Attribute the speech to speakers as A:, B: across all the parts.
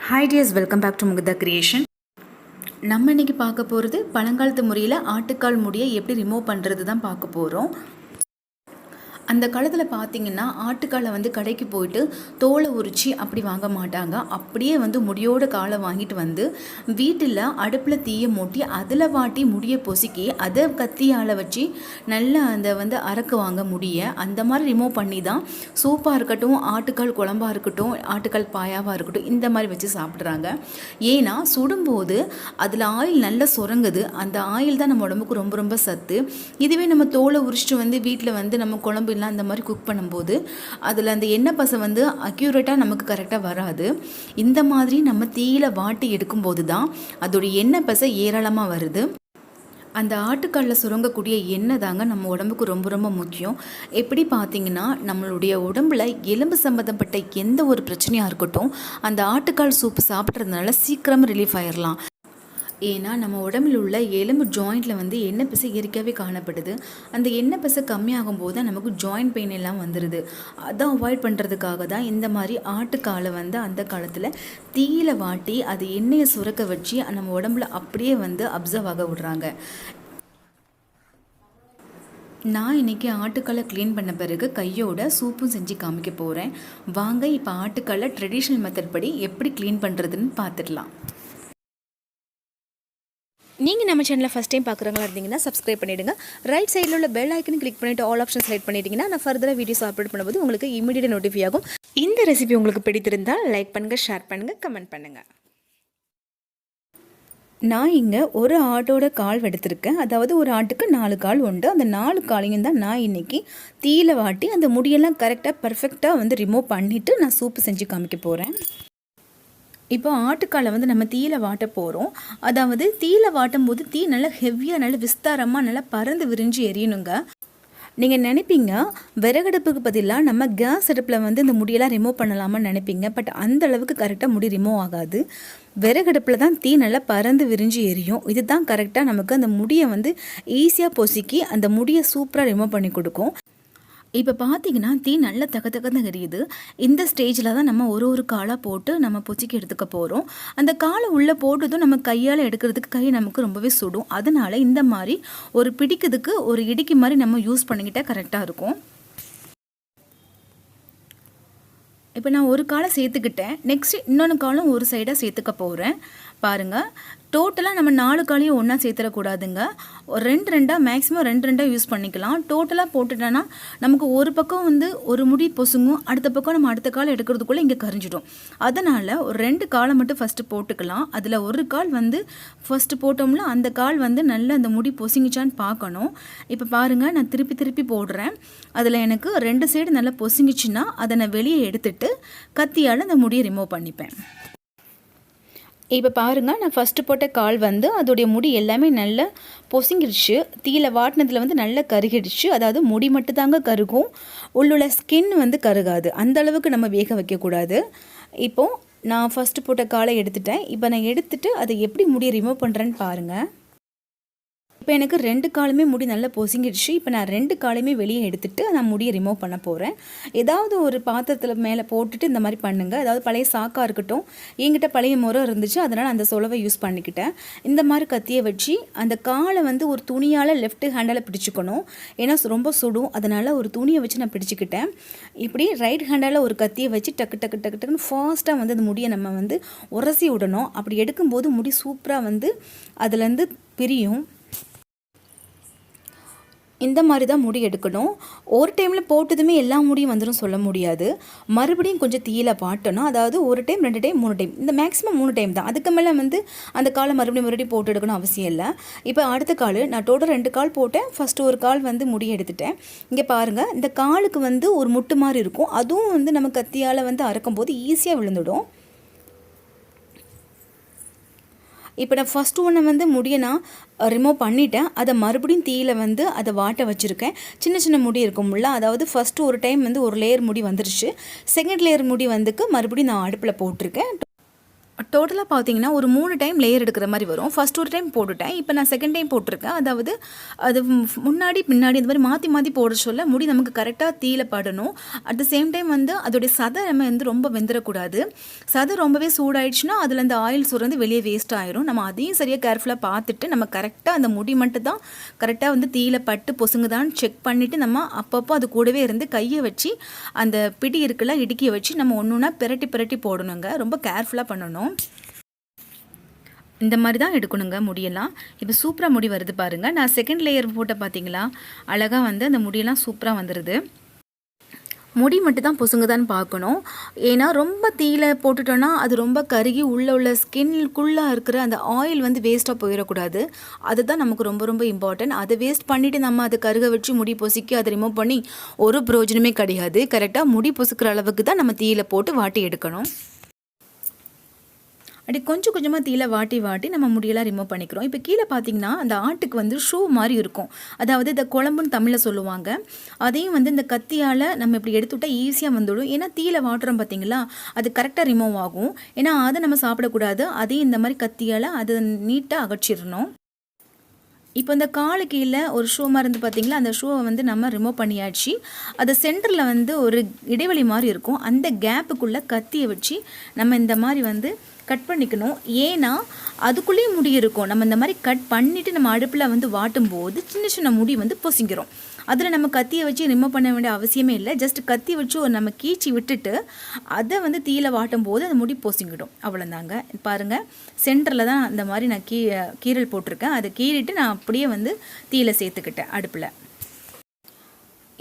A: Hi dears, welcome back to Mukunda creation. நம்ம இன்றைக்கி பார்க்க போகிறது பழங்காலத்து முறையில் ஆட்டுக்கால் முடியை எப்படி ரிமூவ் பண்ணுறது தான் பார்க்க போகிறோம். அந்த காலத்தில் பார்த்திங்கன்னா ஆட்டுக்காலை கடைக்கு போயிட்டு தோலை உரித்து அப்படி வாங்க மாட்டாங்க. அப்படியே முடியோட காலை வாங்கிட்டு வந்து வீட்டில் அடுப்பில் தீயை மூட்டி அதில் வாட்டி முடியை பொசுக்கி அதை கத்தியால் வச்சு நல்லா அந்த அறக்குவாங்க முடியை. அந்த மாதிரி ரிமூவ் பண்ணி தான் சூப்பாக இருக்கட்டும், ஆட்டுக்கால் குழம்பாக இருக்கட்டும், ஆட்டுக்கால் பாயாவாக இருக்கட்டும், இந்த மாதிரி வச்சு சாப்பிட்றாங்க. ஏன்னா சுடும்போது அதில் ஆயில் நல்லா சுரங்குது. அந்த ஆயில் தான் நம்ம உடம்புக்கு ரொம்ப ரொம்ப சத்து. இதுவே நம்ம தோலை உரிச்சிட்டு வீட்டில் நம்ம குழம்பு அந்த மாதிரி குக் பண்ணும்போது அதில் அந்த எண்ணெய் பசை அக்யூரேட்டாக நமக்கு கரெக்டாக வராது. இந்த மாதிரி நம்ம தீயில வாட்டி எடுக்கும்போது தான் அதோடைய எண்ணெய் பசை ஏராளமாக வருது. அந்த ஆட்டுக்காலில் சுரங்கக்கூடிய எண்ணெய் தாங்க நம்ம உடம்புக்கு ரொம்ப ரொம்ப முக்கியம். எப்படி பார்த்தீங்கன்னா, நம்மளுடைய உடம்புல எலும்பு சம்மந்தப்பட்ட எந்த ஒரு பிரச்சனையாக இருக்கட்டும், அந்த ஆட்டுக்கால் சூப்பு சாப்பிட்றதுனால சீக்கிரம் ரிலீஃப் ஆயிடலாம். ஏன்னா நம்ம உடம்பில் உள்ள எலும்பு ஜாயிண்டில் எண்ணெய் பசை இயற்கையாகவே காணப்படுது. அந்த எண்ணெய் பசை கம்மியாகும் போது தான் நமக்கு ஜாயிண்ட் பெயின் எல்லாம் வந்துடுது. அதை அவாய்ட் பண்ணுறதுக்காக தான் இந்த மாதிரி ஆட்டுக்காலை அந்த காலத்தில் தீயில வாட்டி அது எண்ணெயை சுரக்க வச்சு நம்ம உடம்புல அப்படியே அப்சர்வ் ஆக விடுறாங்க. நான் இன்றைக்கி ஆட்டுக்காலை க்ளீன் பண்ண பிறகு கையோட சூப்பும் செஞ்சு காமிக்க போகிறேன். வாங்க இப்போ ஆட்டுக்காலை ட்ரெடிஷ்னல் மெத்தட் படி எப்படி க்ளீன் பண்ணுறதுன்னு பார்த்துடலாம். நீங்கள் நம்ம சேனலில் ஃபஸ்ட் டைம் பார்க்குறவங்களா இருந்தீங்கன்னா சப்ஸ்கிரைப் பண்ணிவிடுங்க. ரைட் சைடில் உள்ள பெல் ஐக்கனை கிளிக் பண்ணிவிட்டு ஆல் ஆப்ஷன் செலக்ட் பண்ணிட்டீங்கன்னா நான் ஃபர்தராக வீடியோஸ் அப்லோட் பண்ணும்போது உங்களுக்கு இமீடியட் நோட்டிஃபை ஆகும். இந்த ரெசிபி உங்களுக்கு பிடித்திருந்தால் லைக் பண்ணுங்கள், ஷேர் பண்ணுங்கள், கமெண்ட் பண்ணுங்கள். நான் இங்கே ஒரு ஆட்டோட கால் எடுத்திருக்கேன். அதாவது ஒரு ஆட்டுக்கு 4 கால் உண்டு. அந்த 4 காலையும் தான் நான் இன்றைக்கி தீயில வாட்டி அந்த முடியெல்லாம் கரெக்டாக பர்ஃபெக்டாக ரிமூவ் பண்ணிவிட்டு நான் சூப்பு செஞ்சு காமிக்க போகிறேன். இப்போ ஆட்டுக்காலை நம்ம தீயில வாட்ட போகிறோம். அதாவது தீயில வாட்டும் போது தீ நல்லா ஹெவியாக, நல்லா விஸ்தாரமாக, நல்லா பறந்து விரிஞ்சு எரியணுங்க. நீங்கள் நினைப்பீங்க விறகடுப்புக்கு பதிலாக நம்ம கேஸ் அடுப்பில் இந்த முடியெல்லாம் ரிமூவ் பண்ணலாமான்னு நினைப்பீங்க. பட் அந்த அளவுக்கு கரெக்டாக முடி ரிமூவ் ஆகாது. விறகடுப்பில் தான் தீ நல்லா பறந்து விரிஞ்சு எரியும். இது தான் கரெக்டாக நமக்கு அந்த முடியை ஈஸியாக பொசுக்கி அந்த முடியை சூப்பராக ரிமூவ் பண்ணி கொடுக்கும். இப்போ பார்த்தீங்கன்னா தீ நல்ல தகதகன்னு எரியுது. இந்த ஸ்டேஜில் தான் நம்ம ஒரு காலாக போட்டு நம்ம பொச்சிக்கு எடுத்துக்க போகிறோம். அந்த காலை உள்ளே போட்டதும் நம்ம கையால் எடுக்கிறதுக்கு கை நமக்கு ரொம்பவே சுடும். அதனால் இந்த மாதிரி ஒரு பிடிக்கிறதுக்கு ஒரு இடிக்கு மாதிரி நம்ம யூஸ் பண்ணிக்கிட்டால் கரெக்டாக இருக்கும். இப்போ நான் ஒரு காலை சேர்த்துக்கிட்டேன். நெக்ஸ்ட்டு இன்னொன்று காலம் ஒரு சைடாக சேர்த்துக்க போகிறேன். பாருங்கள், டோட்டலாக நம்ம 4 காலையும் ஒன்றா சேர்த்துடக்கூடாதுங்க. 2 மேக்ஸிமம் 2 யூஸ் பண்ணிக்கலாம். டோட்டலாக போட்டுட்டோன்னா நமக்கு ஒரு பக்கம் ஒரு முடி பொசுங்கும், அடுத்த பக்கம் நம்ம அடுத்த கால் எடுக்கிறதுக்குள்ளே இங்கே கரிஞ்சிடும். அதனால் ஒரு 2 காலை மட்டும் ஃபஸ்ட்டு போட்டுக்கலாம். அதில் ஒரு கால் ஃபஸ்ட்டு போட்டோம்ல, அந்த கால் நல்லா அந்த முடி பொசுங்கிச்சான்னு பார்க்கணும். இப்போ பாருங்கள், நான் திருப்பி திருப்பி போடுறேன். அதில் எனக்கு 2 சைடு நல்லா பொசுங்கிச்சுன்னா அதை நான் வெளியே எடுத்துட்டு கத்தியால் அந்த முடியை ரிமூவ் பண்ணிப்பேன். இப்போ பாருங்கள், நான் ஃபஸ்ட்டு போட்ட கால் அதோடைய முடி எல்லாமே நல்லா பொசுங்கிடுச்சு. தீயில வாட்டினதில் நல்லா கருகிடுச்சு. அதாவது முடி மட்டும் தாங்க கருகும், உள்ளுள்ள ஸ்கின் கருகாது. அந்த அளவுக்கு நம்ம வேக வைக்கக்கூடாது. இப்போது நான் ஃபஸ்ட்டு போட்ட காலை எடுத்துட்டேன். இப்போ நான் எடுத்துகிட்டு அதை எப்படி முடியை ரிமூவ் பண்ணுறேன்னு பாருங்கள். இப்போ எனக்கு 2 காலுமே முடி நல்லா பொசுங்கிடுச்சு. இப்போ நான் 2 காலையுமே வெளியே எடுத்துகிட்டு நான் முடியை ரிமூவ் பண்ண போகிறேன். ஏதாவது ஒரு பாத்திரத்தில் மேலே போட்டுட்டு இந்த மாதிரி பண்ணுங்கள். அதாவது பழைய சாக்காக இருக்கட்டும், என்கிட்ட பழைய முறை இருந்துச்சு, அதனால் அந்த சொலவை யூஸ் பண்ணிக்கிட்டேன். இந்த மாதிரி கத்தியை வச்சு அந்த காலை ஒரு துணியால் லெஃப்ட் ஹேண்டால் பிடிச்சிக்கணும். ஏன்னா ரொம்ப சுடும், அதனால் ஒரு துணியை வச்சு நான் பிடிச்சிக்கிட்டேன். இப்படி ரைட் ஹேண்டால் ஒரு கத்தியை வச்சு டக்கு டக்கு டக்கு டக்குன்னு ஃபாஸ்ட்டாக அந்த முடியை நம்ம உரசி விடணும். அப்படி எடுக்கும்போது முடி சூப்பராக அதுலேருந்து பிரியும். இந்த மாதிரி தான் முடி எடுக்கணும். ஒரு டைமில் போட்டதுமே எல்லா முடியும் வந்துடும் சொல்ல முடியாது. மறுபடியும் கொஞ்சம் தீயில பாட்டணும். அதாவது 1 டைம் 2 டைம் 3 டைம், இந்த மேக்ஸிமம் 3 டைம் தான். அதுக்கு மேலே அந்த காலை மறுபடியும் போட்டு எடுக்கணும் அவசியம் இல்லை. இப்போ அடுத்த கால் நான் டோட்டல் 2 கால் போட்டேன். ஃபஸ்ட்டு ஒரு கால் முடி எடுத்துட்டேன். இங்கே பாருங்கள், இந்த காலுக்கு ஒரு முட்டு மாதிரி இருக்கும். அதுவும் நம்ம கத்தியால் அறுக்கும் போது ஈஸியாக விழுந்துடும். இப்போ நான் ஃபஸ்ட்டு ஒன்று முடியை நான் ரிமூவ் பண்ணிவிட்டேன். அதை மறுபடியும் தீயில அதை வாட்ட வச்சுருக்கேன். சின்ன சின்ன முடி இருக்கும்ல, அதாவது ஃபஸ்ட்டு ஒரு டைம் ஒரு லேயர் முடி வந்துருச்சு. செகண்ட் லேயர் முடி மறுபடியும் நான் அடுப்பில் போட்டிருக்கேன். டோட்டலாக பார்த்தீங்கன்னா ஒரு 3 டைம் லேயர் எடுக்கிற மாதிரி வரும். ஃபர்ஸ்ட் ஒரு டைம் போட்டுட்டேன். இப்போ நான் செகண்ட் டைம் போட்டிருக்கேன். அதாவது அது முன்னாடி பின்னாடி இந்த மாதிரி மாற்றி மாற்றி போட சொல்ல முடி நமக்கு கரெக்டாக தீயில படணும். அட் த சேம் டைம் வந்து அதோடைய சதை நம்ம வந்து ரொம்ப வெந்துடக்கூடாது. சதை ரொம்பவே சூடாயிடுச்சுன்னா அதில் அந்த ஆயில் சுரந்து வெளியே வேஸ்ட் ஆயிரும். நம்ம அதையும் சரியாக கேர்ஃபுல்லாக பார்த்துட்டு நம்ம கரெக்டாக அந்த முடி மட்டும் தான் கரெக்டாக வந்து தீயில பட்டு பொசுங்குதான்னு செக் பண்ணிவிட்டு நம்ம அப்பப்போ அது கூடவே இருந்து கையை வச்சு அந்த பிடி இருக்குல்ல இடுக்கியை வச்சு நம்ம ஒன்று ஒன்றா பிரட்டி பிரட்டி போடணுங்க. ரொம்ப கேர்ஃபுல்லாக பண்ணணும். இந்த மாதிரி தான் எடுக்கணுங்க முடியெல்லாம். இப்போ சூப்பராக முடி வருது பாருங்கள். நான் செகண்ட் லேயர் போட்ட பார்த்தீங்களா, அழகாக வந்து அந்த முடியெல்லாம் சூப்பராக வந்துடுது. முடி மட்டும் தான் பொசுங்குதான்னு பார்க்கணும். ஏன்னா ரொம்ப தீயில போட்டுட்டோன்னா அது ரொம்ப கருகி உள்ள ஸ்கின்குள்ளே இருக்கிற அந்த ஆயில் வந்து வேஸ்ட்டாக போயிடக்கூடாது. அதுதான் நமக்கு ரொம்ப ரொம்ப இம்பார்ட்டன்ட். அதை வேஸ்ட் பண்ணிவிட்டு நம்ம அதை கருக வச்சு முடி பொசுக்கி அதை ரிமூவ் பண்ணி ஒரு பிரயோஜனமே கிடையாது. கரெக்டாக முடி பொசுக்கிற அளவுக்கு தான் நம்ம தீயில போட்டு வாட்டி எடுக்கணும். அப்படி கொஞ்சம் கொஞ்சமாக தீயில வாட்டி நம்ம முடியெல்லாம் ரிமூவ் பண்ணிக்கிறோம். இப்போ கீழே பார்த்தீங்கன்னா அந்த ஆட்டுக்கு வந்து ஷூ மாதிரி இருக்கும். அதாவது இந்த குழம்புன்னு தமிழில் சொல்லுவாங்க. அதையும் வந்து இந்த கத்தியால் நம்ம இப்படி எடுத்துவிட்டால் ஈஸியாக வந்துடும். ஏன்னா தீயில வாட்டுறோம் பார்த்தீங்களா, அது கரெக்டாக ரிமூவ் ஆகும். ஏன்னா அதை நம்ம சாப்பிடக்கூடாது. அதையும் இந்த மாதிரி கத்தியால் அதை நீட்டாக அகற்றிடணும். இப்போ இந்த காலு கீழே ஒரு ஷூ மாதிரி இருந்து பார்த்தீங்களா, அந்த ஷூவை வந்து நம்ம ரிமூவ் பண்ணியாச்சு. அது சென்டரில் வந்து ஒரு இடைவெளி மாதிரி இருக்கும். அந்த கேப்புக்குள்ளே கத்தியை வச்சு நம்ம இந்த மாதிரி வந்து கட் பண்ணிக்கணும். ஏன்னா அதுக்குள்ளேயும் முடி இருக்கும். நம்ம இந்த மாதிரி கட் பண்ணிவிட்டு நம்ம அடுப்பில் வந்து வாட்டும் போது சின்ன சின்ன முடி வந்து பொசிக்கிறோம். அதில் நம்ம கத்தியை வச்சு ரிமூவ் பண்ண வேண்டிய அவசியமே இல்லை. ஜஸ்ட் கத்தி வச்சு ஒரு நம்ம கீச்சி விட்டுட்டு அதை வந்து தீயில வாட்டும் போது அந்த முடி பொசிங்கிடும். அவ்வளோதாங்க. பாருங்கள், சென்டரில் தான் அந்த மாதிரி நான் கீரல் போட்டிருக்கேன். அதை கீறிட்டு நான் அப்படியே வந்து தீயில சேர்த்துக்கிட்டேன் அடுப்பில்.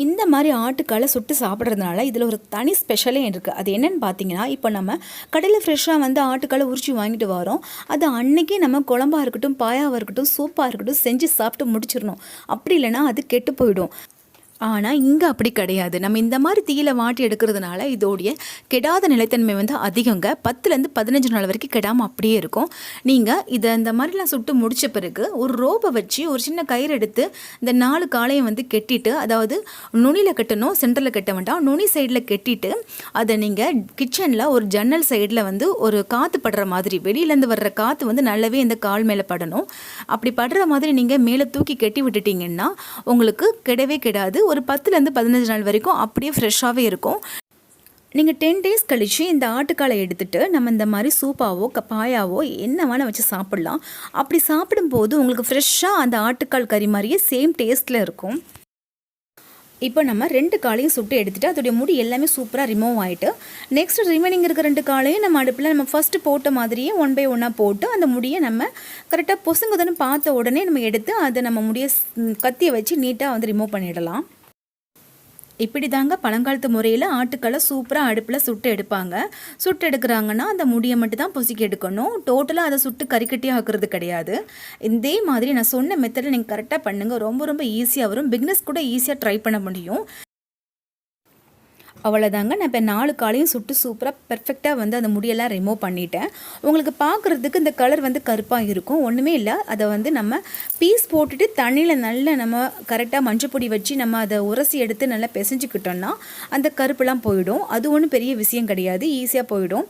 A: இந்த மாதிரி ஆட்டுக்காலை சுட்டு சாப்பிட்றதுனால இதில் ஒரு தனி ஸ்பெஷலே இருக்குது. அது என்னென்னு பார்த்தீங்கன்னா, இப்போ நம்ம கடையில் ஃப்ரெஷ்ஷாக வந்து ஆட்டுக்காலை உரிச்சு வாங்கிட்டு வரோம். அது அன்றைக்கே நம்ம குழம்பாக இருக்கட்டும், பாயாவாக இருக்கட்டும், சூப்பாக இருக்கட்டும் செஞ்சு சாப்பிட்டு முடிச்சிடணும். அப்படி இல்லைன்னா அது கெட்டு போயிடும். ஆனால் இங்கே அப்படி கிடையாது. நம்ம இந்த மாதிரி தீயில வாட்டி எடுக்கிறதுனால இதோடைய கெடாத நிலைத்தன்மை வந்து அதிகங்க. 10லேருந்து 15 நாள் வரைக்கும் கெடாமல் அப்படியே இருக்கும். நீங்கள் இதை இந்த மாதிரிலாம் சுட்டு முடித்த பிறகு ஒரு ரோப்பை வச்சு ஒரு சின்ன கயிறு எடுத்து இந்த 4 காலையும் வந்து கெட்டிட்டு, அதாவது நுனியில் கட்டணும், சென்டரில் கட்ட வேண்டாம், நுனி சைடில் கெட்டிட்டு அதை நீங்கள் கிச்சனில் ஒரு ஜன்னல் சைடில் வந்து ஒரு காற்று படுற மாதிரி, வெளியிலேருந்து வர்ற காற்று வந்து நல்லாவே இந்த கால் மேலே படணும். அப்படி படுற மாதிரி நீங்கள் மேலே தூக்கி கெட்டி விட்டுட்டிங்கன்னா உங்களுக்கு கெடவே கெடாது. ஒரு 10லேருந்து 15 நாள் வரைக்கும் அப்படியே ஃப்ரெஷ்ஷாகவே இருக்கும். நீங்கள் 10 டேஸ் கழித்து இந்த ஆட்டுக்காலை எடுத்துகிட்டு நம்ம இந்த மாதிரி சூப்பாவோ பாயாவோ என்ன வேணால் வச்சு சாப்பிட்லாம். அப்படி சாப்பிடும்போது உங்களுக்கு ஃப்ரெஷ்ஷாக அந்த ஆட்டுக்கால் கறி மாதிரியே சேம் டேஸ்ட்டில் இருக்கும். இப்போ நம்ம 2 காலையும் சுட்டு எடுத்துகிட்டு அதோடைய முடி எல்லாமே சூப்பராக ரிமூவ் ஆகிட்டு, நெக்ஸ்ட் ரிமைனிங் இருக்கிற 2 காலையும் நம்ம அடுப்பில் நம்ம ஃபஸ்ட்டு போட்ட மாதிரியே 1 பை 1 போட்டு அந்த முடியை நம்ம கரெக்டாக பொசுங்குதுன்னு பார்த்த உடனே நம்ம எடுத்து அதை நம்ம முடியை கத்தியை வச்சு நீட்டாக வந்து ரிமூவ் பண்ணிடலாம். இப்படி தாங்க பழங்காலத்து முறையில் ஆட்டுக்களை சூப்பராக அடுப்பில் சுட்டு எடுப்பாங்க. சுட்டு எடுக்கிறாங்கன்னா அந்த முடியை மட்டும் தான் பொசுக்கி எடுக்கணும். டோட்டலாக அதை சுட்டு கறிக்கட்டியாக ஆக்குறது கிடையாது. இதே மாதிரி நான் சொன்ன மெத்தடில் நீங்கள் கரெக்டாக பண்ணுங்கள். ரொம்ப ரொம்ப ஈஸியாக வரும். பிகினர்ஸ் கூட ஈஸியாக ட்ரை பண்ண முடியும். அவ்வளோதாங்க. நான் இப்போ 4 காலையும் சுட்டு சூப்பராக பெர்ஃபெக்டாக வந்து அந்த முடியெல்லாம் ரிமூவ் பண்ணிட்டேன். உங்களுக்கு பார்க்குறதுக்கு இந்த கலர் வந்து கருப்பாக இருக்கும். ஒன்றுமே இல்லை. அதை வந்து நம்ம பீஸ் போட்டுட்டு தண்ணியில் நல்லா நம்ம கரெக்டாக மஞ்சப்பொடி வச்சு நம்ம அதை உரசி எடுத்து நல்லா பிசைஞ்சிக்கிட்டோம்னா அந்த கருப்பெல்லாம் போயிடும். அது ஒன்றும் பெரிய விஷயம் கிடையாது. ஈஸியாக போயிடும்.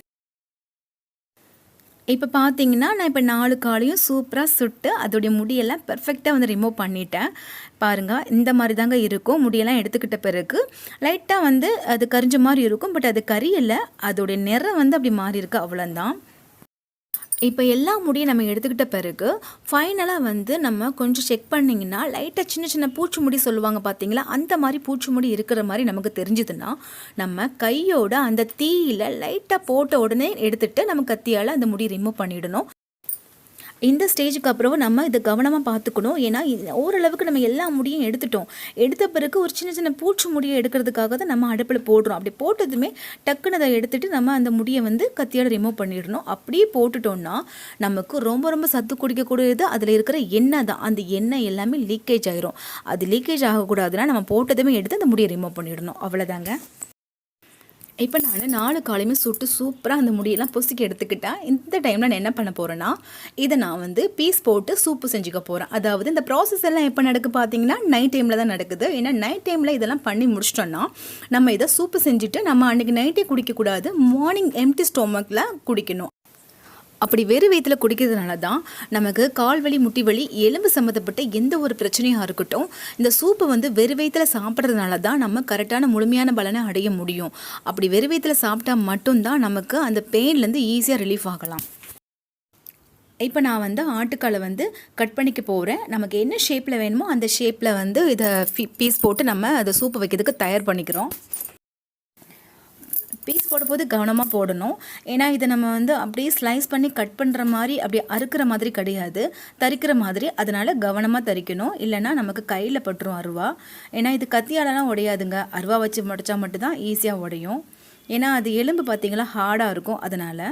A: இப்போ பார்த்தீங்கன்னா நான் இப்போ 4 காலையும் சூப்பராக சுட்டு அதோடைய முடியெல்லாம் பெர்ஃபெக்டாக வந்து ரிமூவ் பண்ணிட்டேன். பாருங்கள், இந்த மாதிரி தாங்க இருக்கும். முடியெல்லாம் எடுத்துக்கிட்ட பிறகு லைட்டாக வந்து அது கரிஞ்ச மாதிரி இருக்கும். பட் அது கரியலை, அதோடைய நிறம் வந்து அப்படி மாறி இருக்கு, அவ்வளோதான். இப்போ எல்லா முடியும் நம்ம எடுத்துக்கிட்ட பிறகு ஃபைனலாக வந்து நம்ம கொஞ்சம் செக் பண்ணிங்கன்னா லைட்டாக சின்ன சின்ன பூச்சி முடி சொல்லுவாங்க பார்த்தீங்களா, அந்த மாதிரி பூச்சி முடி இருக்கிற மாதிரி நமக்கு தெரிஞ்சுதுன்னா நம்ம கையோட அந்த தீயில் லைட்டாக போட்ட உடனே எடுத்துகிட்டு நம்ம கத்தியால் அந்த முடி ரிமூவ் பண்ணிடணும். இந்த ஸ்டேஜுக்கு அப்புறம் நம்ம இதை கவனமாக பார்த்துக்கணும். ஏன்னா ஓரளவுக்கு நம்ம எல்லா முடியும் எடுத்துட்டோம். எடுத்த பிறகு ஒரு சின்ன சின்ன பூச்சி முடியை எடுக்கிறதுக்காக தான் நம்ம அடுப்பில் போடுறோம். அப்படி போட்டதுமே டக்குன்னு அதை எடுத்துகிட்டு நம்ம அந்த முடியை வந்து கத்தியோட ரிமூவ் பண்ணிடணும். அப்படியே போட்டுட்டோம்னா நமக்கு ரொம்ப ரொம்ப சத்து குடிக்கக்கூடியது அதில் இருக்கிற எண்ணெய் தான். அந்த எண்ணெய் எல்லாமே லீக்கேஜ் ஆயிரும். அது லீக்கேஜ் ஆகக்கூடாதுன்னா நம்ம போட்டதுமே எடுத்து அந்த முடியை ரிமூவ் பண்ணிடணும். அவ்வளோதாங்க. இப்போ நான் 4 காலையுமே சுட்டு சூப்பராக அந்த முடியெல்லாம் பொசுக்கி எடுத்துக்கிட்டேன். இந்த டைமில் நான் என்ன பண்ண போகிறேன்னா, இதை நான் வந்து பீஸ் போட்டு சூப்பு செஞ்சுக்க போகிறேன். அதாவது இந்த ப்ராசஸ் எல்லாம் எப்போ நடக்குது பார்த்தீங்கன்னா நைட் டைமில் தான் நடக்குது. ஏன்னா நைட் டைமில் இதெல்லாம் பண்ணி முடிச்சிட்டோன்னா நம்ம இதை சூப்பு செஞ்சுட்டு நம்ம அன்றைக்கி நைட்டே குடிக்கக்கூடாது, மார்னிங் எம்டி ஸ்டொமக்கில் குடிக்கணும். அப்படி வெறும் வயிற்றில் குடிக்கிறதுனால தான் நமக்கு கால் வலி, முட்டி வலி, எலும்பு சம்மந்தப்பட்ட எந்த ஒரு பிரச்சனையாக இருக்கட்டும், இந்த சூப்பை வந்து வெறும் வயிற்றில் சாப்பிட்றதுனால தான் நம்ம கரெக்டான முழுமையான பலனை அடைய முடியும். அப்படி வெறும் வயிற்றில் சாப்பிட்டா மட்டும்தான் நமக்கு அந்த பெயின்லேருந்து ஈஸியாக ரிலீஃப் ஆகலாம். இப்போ நான் வந்து ஆட்டுக்காலை வந்து கட் பண்ணிக்க போகிறேன். நமக்கு என்ன ஷேப்பில் வேணுமோ அந்த ஷேப்பில் வந்து இதை பீஸ் போட்டு நம்ம அதை சூப்பு வைக்கிறதுக்கு தயார் பண்ணிக்கிறோம். பீஸ் போடும்போது கவனமாக போடணும். ஏன்னா இதை நம்ம வந்து அப்படியே ஸ்லைஸ் பண்ணி கட் பண்ணுற மாதிரி அப்படியே அறுக்கிற மாதிரி கிடையாது, தரிக்கிற மாதிரி. அதனால் கவனமாக தரிக்கணும், இல்லைன்னா நமக்கு கையில் பட்டுரும் அருவா. ஏன்னா இது கத்தியாலலாம் உடையாதுங்க, அருவா வச்சு முடிச்சா மட்டும்தான் ஈஸியாக உடையும். ஏன்னா அது எலும்பு பார்த்திங்களா ஹார்டாக இருக்கும். அதனால்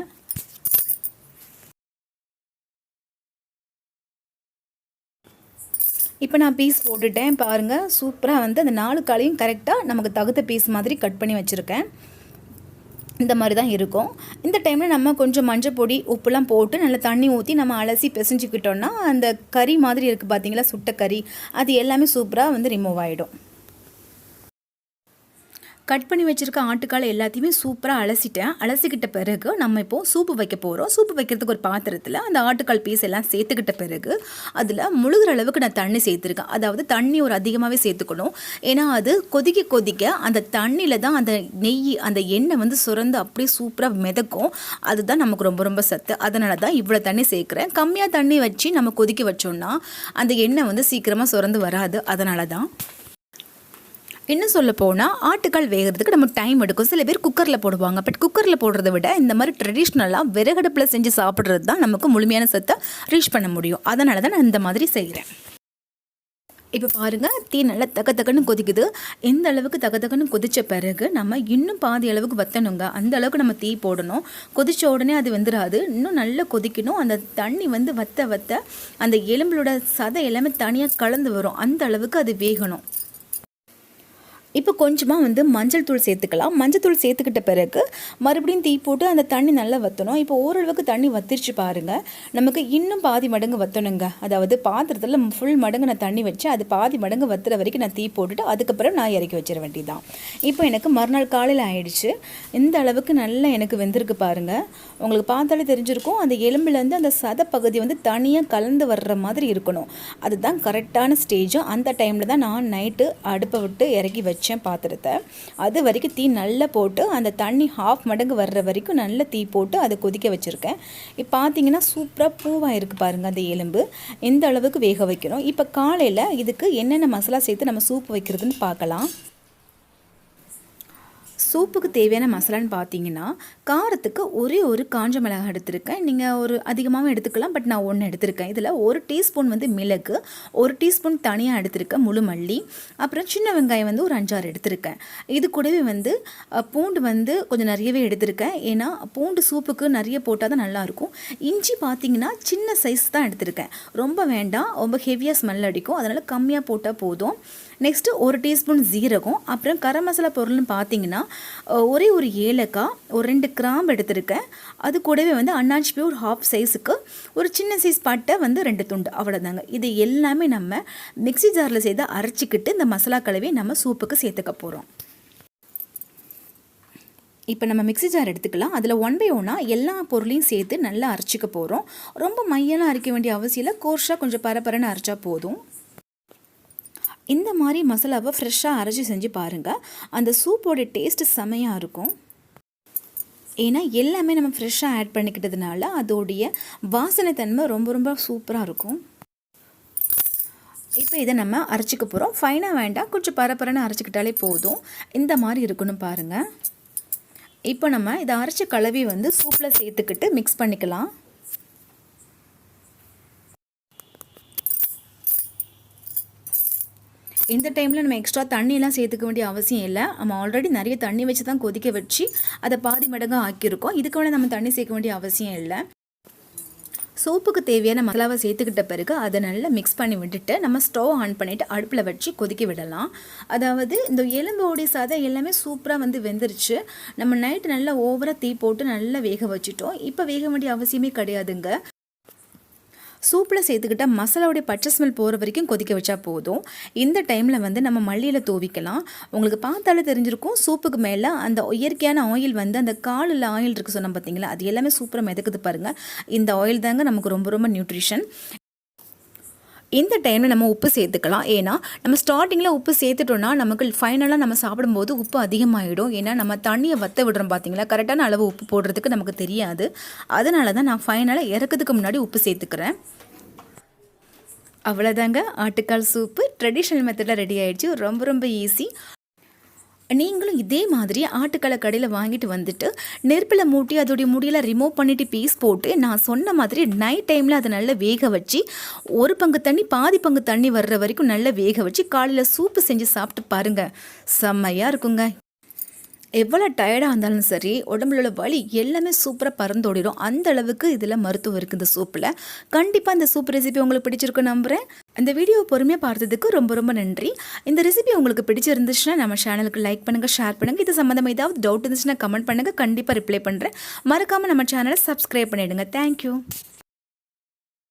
A: இப்போ நான் பீஸ் போட்டுட்டேன் பாருங்கள். சூப்பராக வந்து அந்த 4 காலையும் கரெக்டாக நமக்கு தகுந்த பீஸ் மாதிரி கட் பண்ணி வச்சுருக்கேன். இந்த மாதிரி தான் இருக்கும். இந்த டைமில் நம்ம கொஞ்சம் மஞ்சள் பொடி, உப்புலாம் போட்டு நல்லா தண்ணி ஊற்றி நம்ம அலசி பிசைஞ்சிக்கிட்டோன்னா அந்த கறி மாதிரி இருக்குது பார்த்தீங்களா, சுட்ட கறி, அது எல்லாமே சூப்பராக வந்து ரிமூவ் ஆகிடும். கட் பண்ணி வச்சுருக்க ஆட்டுக்காலை எல்லாத்தையுமே சூப்பராக அலசிட்டேன். அலசிக்கிட்ட பிறகு நம்ம இப்போது சூப்பு வைக்க போகிறோம். சூப்பு வைக்கிறதுக்கு ஒரு பாத்திரத்தில் அந்த ஆட்டுக்கால் பீஸ் எல்லாம் சேர்த்துக்கிட்ட பிறகு அதில் முழுகிற அளவுக்கு நான் தண்ணி சேர்த்துருக்கேன். அதாவது தண்ணி ஒரு அதிகமாகவே சேர்த்துக்கணும். ஏன்னா அது கொதிக்க கொதிக்க அந்த தண்ணியில் தான் அந்த நெய், அந்த எண்ணெய் வந்து சுரந்து அப்படியே சூப்பராக மிதக்கும். அதுதான் நமக்கு ரொம்ப ரொம்ப சத்து. அதனால தான் இவ்வளோ தண்ணி சேர்க்குறேன். கம்மியாக தண்ணி வச்சு நம்ம கொதிக்க வச்சோம்னா அந்த எண்ணெய் வந்து சீக்கிரமாக சுரந்து வராது. அதனால தான். இன்னும் சொல்ல போனால் ஆட்டுக்கால் வேகிறதுக்கு நமக்கு டைம் எடுக்கும். சில பேர் குக்கரில் போடுவாங்க. பட் குக்கரில் போடுறத விட இந்த மாதிரி ட்ரெடிஷ்னலாக விறகடுப்பில் செஞ்சு சாப்பிட்றது தான் நமக்கு முழுமையான சத்தை ரீச் பண்ண முடியும். அதனால தான் நான் இந்த மாதிரி செய்கிறேன். இப்போ பாருங்கள், தீ நல்லா தக்கன்னு கொதிக்குது. எந்த அளவுக்கு தக்கன்னு கொதித்த பிறகு நம்ம இன்னும் பாதி அளவுக்கு வற்றணுங்க. அந்த அளவுக்கு நம்ம தீ போடணும். கொதித்த உடனே அது வெந்துடாது, இன்னும் நல்லா கொதிக்கணும். அந்த தண்ணி வந்து வற்ற அந்த எலும்புகளோட சதை எல்லாமே தனியாக கலந்து வரும். அந்த அளவுக்கு அது வேகணும். இப்போ கொஞ்சமாக வந்து மஞ்சள் தூள் சேர்த்துக்கலாம். மஞ்சள் தூள் சேர்த்துக்கிட்ட பிறகு மறுபடியும் தீ போட்டு அந்த தண்ணி நல்லா வற்றணும். இப்போ ஓரளவுக்கு தண்ணி வத்திருச்சு பாருங்கள். நமக்கு இன்னும் பாதி மடங்கு வற்றணுங்க. அதாவது பாத்திரத்தில் ஃபுல் மடங்கு நான் தண்ணி வச்சு அது பாதி மடங்கு வத்துற வரைக்கும் நான் தீ போட்டுட்டு அதுக்கப்புறம் நான் இறக்கி வச்சிட வேண்டியதான். இப்போ எனக்கு மறுநாள் காலையில் ஆயிடுச்சு. இந்த அளவுக்கு நல்லா எனக்கு வெந்திருக்கு பாருங்கள். உங்களுக்கு பார்த்தாலே தெரிஞ்சிருக்கும், அந்த எலும்புலேருந்து அந்த சதை பகுதி வந்து தனியாக கலந்து வர்ற மாதிரி இருக்கணும். அதுதான் கரெக்டான ஸ்டேஜும். அந்த டைமில் தான் நான் நைட்டு அடுப்பை விட்டு இறக்கி வச்சேன் பாத்திரத்தை. அது வரைக்கும் தீ நல்லா போட்டு அந்த தண்ணி 1/2 மடங்கு வர்ற வரைக்கும் நல்லா தீ போட்டு அதை கொதிக்க வச்சுருக்கேன். இப்போ பார்த்தீங்கன்னா சூப்பராக பூவாக இருக்குது பாருங்கள் அந்த எலும்பு. எந்த அளவுக்கு வேக வைக்கணும். இப்போ காலையில் இதுக்கு என்னென்ன மசாலா சேர்த்து நம்ம சூப் வைக்கிறதுன்னு பார்க்கலாம். சூப்புக்கு தேவையான மசாலான்னு பார்த்தீங்கன்னா, காரத்துக்கு ஒரே ஒரு காஞ்ச மிளகாய் எடுத்திருக்கேன். நீங்கள் ஒரு அதிகமாகவும் எடுத்துக்கலாம், பட் நான் 1 எடுத்திருக்கேன். இதில் 1 டீஸ்பூன் வந்து மிளகு, 1 டீஸ்பூன் தனியாக எடுத்திருக்கேன் முழு மல்லி, அப்புறம் சின்ன வெங்காயம் வந்து ஒரு 5-6 எடுத்திருக்கேன். இது கூடவே வந்து பூண்டு வந்து கொஞ்சம் நிறையவே எடுத்திருக்கேன். ஏன்னா பூண்டு சூப்புக்கு நிறைய போட்டால் தான் நல்லாயிருக்கும். இஞ்சி பார்த்தீங்கன்னா சின்ன சைஸ் தான் எடுத்திருக்கேன். ரொம்ப வேண்டாம், ரொம்ப ஹெவியாக ஸ்மெல் அடிக்கும். அதனால் கம்மியாக போட்டால் போதும். நெக்ஸ்ட்டு 1 டீஸ்பூன் ஜீரகம், அப்புறம் கரம் மசாலா பொருள்னு பார்த்தீங்கன்னா ஒரே ஒரு ஏலக்காய், ஒரு 2 கிராம்பு எடுத்திருக்கேன். அது கூடவே வந்து அன்னாச்சி பூ ஒரு 1/2 சைஸுக்கு, ஒரு சின்ன சைஸ் பட்டை வந்து 2 துண்டு, அவ்வளோதாங்க. இது எல்லாமே நம்ம மிக்ஸி ஜாரில் செய்து அரைச்சிக்கிட்டு இந்த மசாலா கலவையை நம்ம சூப்புக்கு சேர்த்துக்க போகிறோம். இப்போ நம்ம மிக்ஸி ஜார் எடுத்துக்கலாம். அதில் 1 by 1 எல்லா பொருளையும் சேர்த்து நல்லா அரைச்சிக்க போகிறோம். ரொம்ப மையெல்லாம் அரைக்க வேண்டிய அவசியம் இல்லை, கோர்ஸாக கொஞ்சம் பரபரன்னு அரைச்சா போதும். இந்த மாதிரி மசாலாவை ஃப்ரெஷ்ஷாக அரைச்சி செஞ்சு பாருங்கள். அந்த சூப்போட டேஸ்ட்டு செமையாக இருக்கும். ஏன்னா எல்லாமே நம்ம ஃப்ரெஷ்ஷாக ஆட் பண்ணிக்கிட்டதுனால அதோடைய வாசனை தன்மை ரொம்ப ரொம்ப சூப்பராக இருக்கும். இப்போ இதை நம்ம அரைச்சிக்க போகிறோம். ஃபைனாக வேண்டாம், கொஞ்சம் பரபரன்னு அரைச்சிக்கிட்டாலே போதும். இந்த மாதிரி இருக்கணும் பாருங்கள். இப்போ நம்ம இதை அரைச்ச கலவை வந்து சூப்பில் சேர்த்துக்கிட்டு மிக்ஸ் பண்ணிக்கலாம். இந்த டைமில் நம்ம எக்ஸ்ட்ரா தண்ணியெலாம் சேர்த்துக்க வேண்டிய அவசியம் இல்லை. நம்ம ஆல்ரெடி நிறைய தண்ணி வச்சு தான் கொதிக்க வச்சு அதை பாதி மடங்காக ஆக்கியிருக்கோம். இதுக்கு வேணால் நம்ம தண்ணி சேர்க்க வேண்டிய அவசியம் இல்லை. சூப்புக்கு தேவையான மசாலாவை சேர்த்துக்கிட்ட பிறகு அதை நல்லா மிக்ஸ் பண்ணி விட்டுட்டு நம்ம ஸ்டவ் ஆன் பண்ணிவிட்டு அடுப்பில் வச்சு கொதிக்க விடலாம். அதாவது இந்த எலும்போடைய சதை எல்லாமே சூப்பராக வந்து வெந்துருச்சு. நம்ம நைட்டு நல்லா ஓவராக தீ போட்டு நல்லா வேக வச்சுட்டோம். இப்போ வேக வேண்டிய அவசியமே கிடையாதுங்க. சூப்பில் சேர்த்துக்கிட்டால் மசாலாவுடைய பச்சை ஸ்மெல் போகிற வரைக்கும் கொதிக்க வச்சா போதும். இந்த டைமில் வந்து நம்ம மல்லியில் தூவிக்கலாம். உங்களுக்கு பார்த்தாலே தெரிஞ்சிருக்கும், சூப்புக்கு மேலே அந்த இயற்கையான ஆயில் வந்து அந்த காலில் ஆயில் இருக்குது சொன்னால் பார்த்தீங்களா, அது எல்லாமே சூப்பராக மிதக்குது பாருங்கள். இந்த ஆயில் தாங்க நமக்கு ரொம்ப ரொம்ப நியூட்ரிஷன். இந்த டைமில் நம்ம உப்பு சேர்த்துக்கலாம். ஏன்னா நம்ம ஸ்டார்டிங்கில் உப்பு சேர்த்துட்டோன்னா நமக்கு ஃபைனலாக நம்ம சாப்பிடும்போது உப்பு அதிகமாகிடும். ஏன்னா நம்ம தண்ணியை வற்ற விடுறோம் பார்த்தீங்களா, கரெக்டான அளவு உப்பு போடுறதுக்கு நமக்கு தெரியாது. அதனால தான் நான் ஃபைனலாக இறக்கிறதுக்கு முன்னாடி உப்பு சேர்த்துக்கிறேன். அவ்வளோதாங்க, ஆட்டுக்கால் சூப்பு ட்ரெடிஷ்னல் மெத்தடில் ரெடி ஆகிடுச்சு. ரொம்ப ரொம்ப ஈஸி. நீங்களும் இதே மாதிரி ஆட்டுக்காலை கடையில் வாங்கிட்டு வந்துட்டு நெருப்பில் மூட்டி அதோடைய முடியெல்லாம் ரிமூவ் பண்ணிவிட்டு பீஸ் போட்டு நான் சொன்ன மாதிரி நைட் டைமில் அதை நல்லா வேக வச்சு ஒரு பங்கு தண்ணி பாதி பங்கு தண்ணி வர்ற வரைக்கும் நல்லா வேக வச்சு காலையில் சூப்பு செஞ்சு சாப்பிட்டு பாருங்கள். செம்மையாக இருக்குங்க. எவ்வளோ டயர்டாக இருந்தாலும் சரி, உடம்புல உள்ள வலி எல்லாமே சூப்பராக பறந்தோடிடும். அந்த அளவுக்கு இதில் மருத்துவம் இருக்குது இந்த சூப்பில். கண்டிப்பாக இந்த சூப் ரெசிபி உங்களுக்கு பிடிச்சிருக்கும் நம்புகிறேன். இந்த வீடியோ பொறுமையாக பார்த்ததுக்கு ரொம்ப ரொம்ப நன்றி. இந்த ரெசிபி உங்களுக்கு பிடிச்சிருந்துச்சுன்னா நம்ம சேனலுக்கு லைக் பண்ணுங்கள், ஷேர் பண்ணுங்கள். இது சம்மந்தமாக ஏதாவது டவுட் இருந்துச்சுன்னா கமெண்ட் பண்ணுங்கள், கண்டிப்பாக ரிப்ளை பண்ணுறேன். மறக்காமல் நம்ம சேனலை சப்ஸ்கிரைப் பண்ணிவிடுங்க. தேங்க்யூ.